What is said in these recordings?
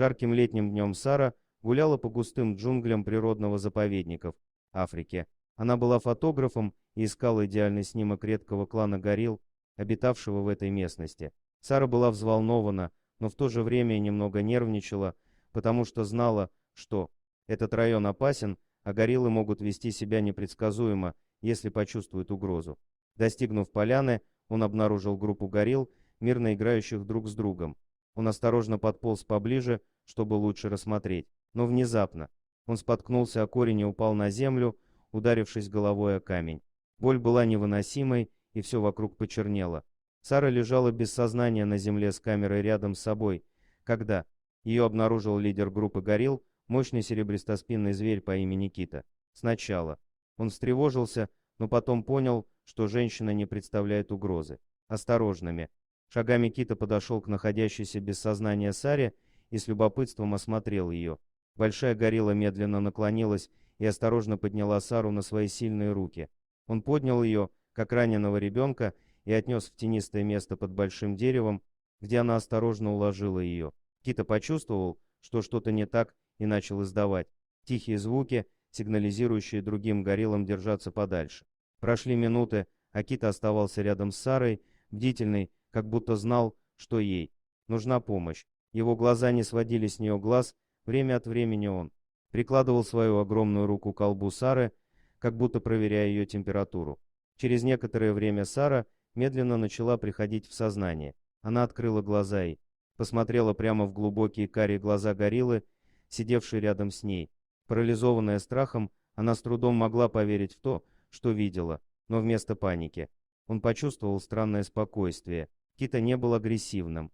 Жарким летним днем Сара гуляла по густым джунглям природного заповедника в Африке. Она была фотографом и искала идеальный снимок редкого клана горилл, обитавшего в этой местности. Сара была взволнована, но в то же время и немного нервничала, потому что знала, что этот район опасен, а гориллы могут вести себя непредсказуемо, если почувствуют угрозу. Достигнув поляны, он обнаружил группу горилл, мирно играющих друг с другом. Он осторожно подполз поближе, чтобы лучше рассмотреть, но внезапно он споткнулся о корень и упал на землю, ударившись головой о камень. Боль была невыносимой, и все вокруг почернело. Сара лежала без сознания на земле с камерой рядом с собой, когда ее обнаружил лидер группы горилл, мощный серебристоспинный зверь по имени Кита. Сначала он встревожился, но потом понял, что женщина не представляет угрозы. Осторожными шагами Кита подошел к находящейся без сознания Саре и с любопытством осмотрел ее. Большая горилла медленно наклонилась и осторожно подняла Сару на свои сильные руки. Он поднял ее, как раненого ребенка, и отнес в тенистое место под большим деревом, где она осторожно уложила ее. Кита почувствовал, что что-то не так, и начал издавать тихие звуки, сигнализирующие другим гориллам держаться подальше. Прошли минуты, а Кита оставался рядом с Сарой, бдительный, как будто знал, что ей нужна помощь. Его глаза не сводили с нее глаз, время от времени он прикладывал свою огромную руку к колбу Сары, как будто проверяя ее температуру. Через некоторое время Сара медленно начала приходить в сознание. Она открыла глаза и посмотрела прямо в глубокие карие глаза гориллы, сидевшей рядом с ней. Парализованная страхом, она с трудом могла поверить в то, что видела, но вместо паники он почувствовал странное спокойствие. Кита не был агрессивным.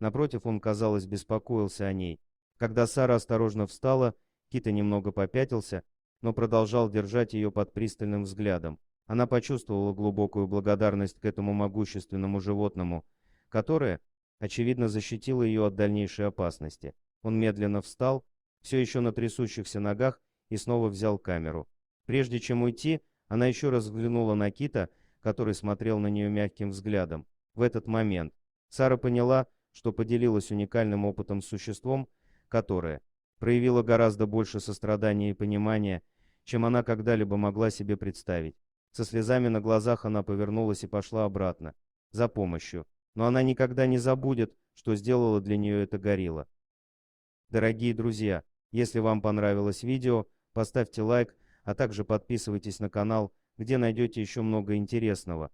Напротив, он, казалось, беспокоился о ней. Когда Сара осторожно встала, Кита немного попятился, но продолжал держать ее под пристальным взглядом. Она почувствовала глубокую благодарность к этому могущественному животному, которое, очевидно, защитило ее от дальнейшей опасности. Он медленно встал, все еще на трясущихся ногах, и снова взял камеру. Прежде чем уйти, она еще раз взглянула на Кита, который смотрел на нее мягким взглядом. В этот момент Сара поняла, что поделилась уникальным опытом с существом, которое проявило гораздо больше сострадания и понимания, чем она когда-либо могла себе представить. Со слезами на глазах она повернулась и пошла обратно, за помощью. Но она никогда не забудет, что сделала для нее эта горилла. Дорогие друзья, если вам понравилось видео, поставьте лайк, а также подписывайтесь на канал, где найдете еще много интересного.